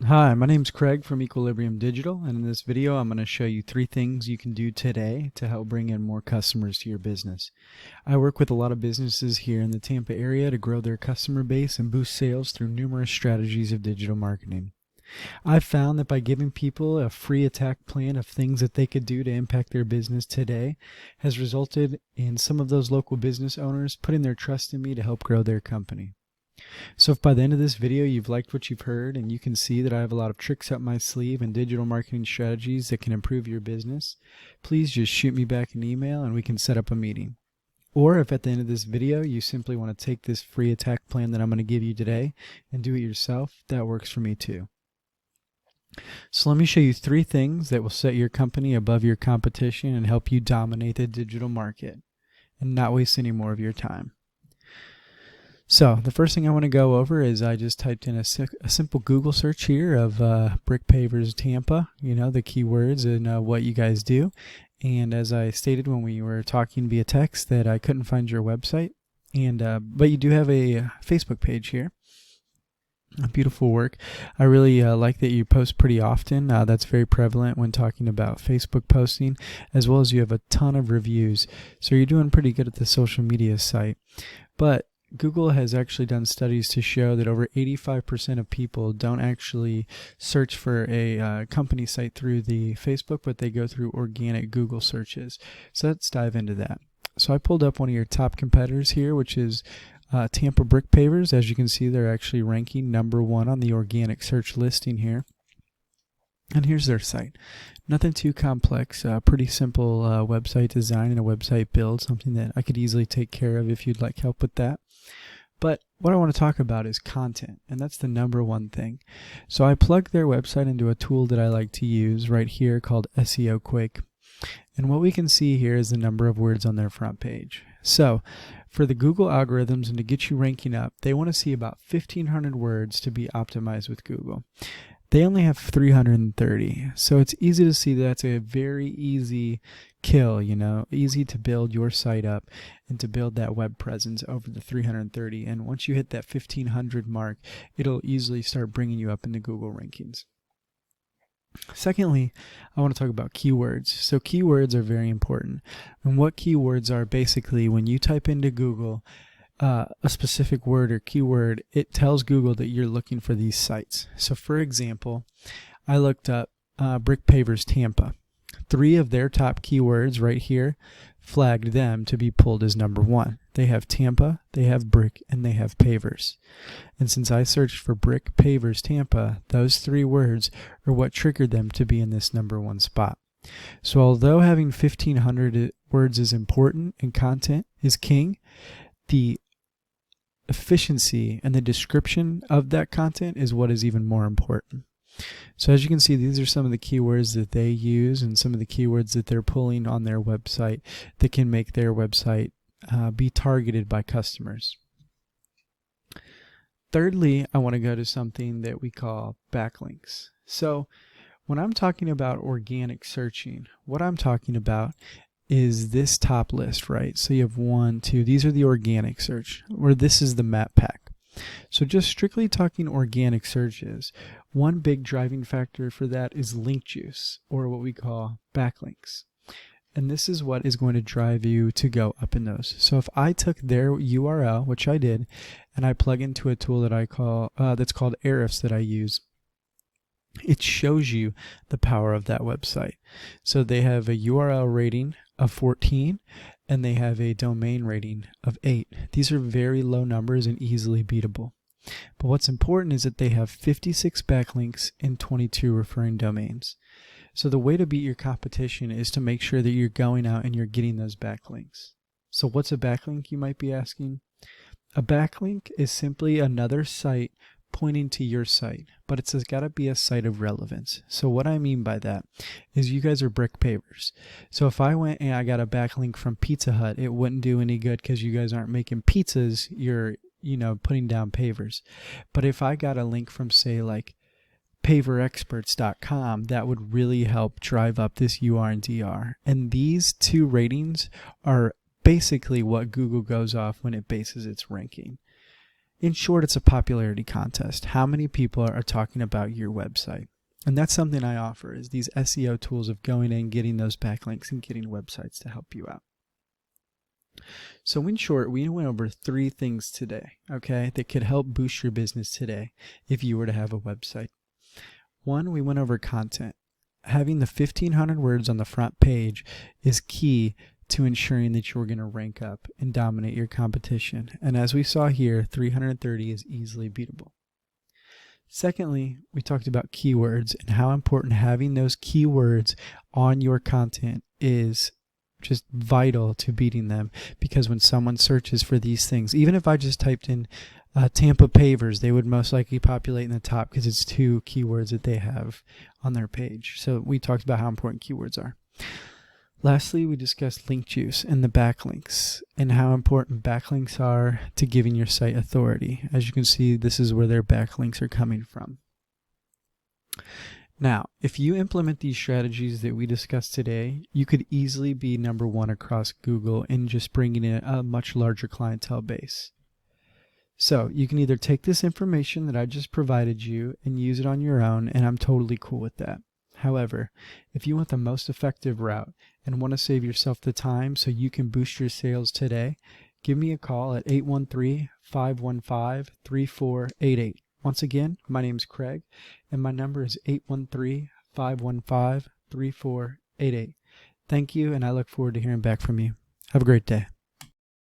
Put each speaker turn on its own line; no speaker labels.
Hi, my name's Craig from Equilibrium Digital, and in this video I'm going to show you 3 things you can do today to help bring in more customers to your business. I work with a lot of businesses here in the Tampa area to grow their customer base and boost sales through numerous strategies of digital marketing. I've found that by giving people a free attack plan of things that they could do to impact their business today has resulted in some of those local business owners putting their trust in me to help grow their company. So if by the end of this video you've liked what you've heard and you can see that I have a lot of tricks up my sleeve and digital marketing strategies that can improve your business, please just shoot me back an email and we can set up a meeting. Or if at the end of this video you simply want to take this free attack plan that I'm going to give you today and do it yourself, that works for me too. So let me show you 3 things that will set your company above your competition and help you dominate the digital market and not waste any more of your time. So the first thing I want to go over is I just typed in a simple Google search here of brick pavers Tampa, the keywords and what you guys do. And as I stated when we were talking via text that I couldn't find your website, and but you do have a Facebook page here. Beautiful work. I really like that you post pretty often. That's very prevalent when talking about Facebook posting, as well as you have a ton of reviews. So you're doing pretty good at the social media site. But Google has actually done studies to show that over 85% of people don't actually search for a company site through the Facebook, but they go through organic Google searches. So let's dive into that. So I pulled up one of your top competitors here, which is Tampa Brick Pavers. As you can see, they're actually ranking #1 on the organic search listing here. And here's their site. Nothing too complex, pretty simple website design and a website build, something that I could easily take care of if you'd like help with that. But what I want to talk about is content, and that's the #1 thing. So I plugged their website into a tool that I like to use right here called SEO Quake. And what we can see here is the number of words on their front page. So for the Google algorithms and to get you ranking up, they want to see about 1,500 words to be optimized with Google. They only have 330, so it's easy to see that's a very easy kill, easy to build your site up and to build that web presence over the 330. And once you hit that 1,500 mark, it'll easily start bringing you up in the Google rankings. Secondly, I want to talk about keywords. So keywords are very important. And what keywords are basically when you type into Google a specific word or keyword, it tells Google that you're looking for these sites. So for example, I looked up Brick Pavers Tampa. 3 of their top keywords right here flagged them to be pulled as #1. They have Tampa, they have brick, and they have pavers. And since I searched for Brick Pavers Tampa, those 3 words are what triggered them to be in this #1 spot. So although having 1,500 words is important and content is king, the efficiency and the description of that content is what is even more important. So as you can see, these are some of the keywords that they use and some of the keywords that they're pulling on their website that can make their website be targeted by customers. Thirdly, I want to go to something that we call backlinks. So when I'm talking about organic searching, what I'm talking about is this top list, right? So you have 1, 2, these are the organic search, or this is the map pack. So just strictly talking organic searches, one big driving factor for that is link juice, or what we call backlinks. And this is what is going to drive you to go up in those. So if I took their URL, which I did, and I plug into a tool that I call that's called Ahrefs that I use, it shows you the power of that website. So they have a URL rating of 14 and they have a domain rating of 8. These are very low numbers and easily beatable. But what's important is that they have 56 backlinks and 22 referring domains. So the way to beat your competition is to make sure that you're going out and you're getting those backlinks. So what's a backlink, you might be asking? A backlink is simply another site pointing to your site, but it's got to be a site of relevance. So what I mean by that is you guys are brick pavers. So if I went and I got a backlink from Pizza Hut, it wouldn't do any good because you guys aren't making pizzas, you're putting down pavers. But if I got a link from say like paverexperts.com, that would really help drive up this UR and DR. And these 2 ratings are basically what Google goes off when it bases its ranking. In short, it's a popularity contest. How many people are talking about your website? And that's something I offer, is these SEO tools of going in, getting those backlinks, and getting websites to help you out. So in short, we went over 3 things today, okay, that could help boost your business today if you were to have a website. 1, we went over content. Having the 1,500 words on the front page is key to ensuring that you're going to rank up and dominate your competition. And as we saw here, 330 is easily beatable. Secondly, we talked about keywords and how important having those keywords on your content is just vital to beating them, because when someone searches for these things, even if I just typed in Tampa Pavers, they would most likely populate in the top because it's 2 keywords that they have on their page. So we talked about how important keywords are. Lastly, we discussed link juice and the backlinks and how important backlinks are to giving your site authority. As you can see, this is where their backlinks are coming from. Now, if you implement these strategies that we discussed today, you could easily be number 1 across Google in just bringing in a much larger clientele base. So you can either take this information that I just provided you and use it on your own, and I'm totally cool with that. However, if you want the most effective route and want to save yourself the time so you can boost your sales today, give me a call at 813-515-3488. Once again, my name is Craig, and my number is 813-515-3488. Thank you, and I look forward to hearing back from you. Have a great day.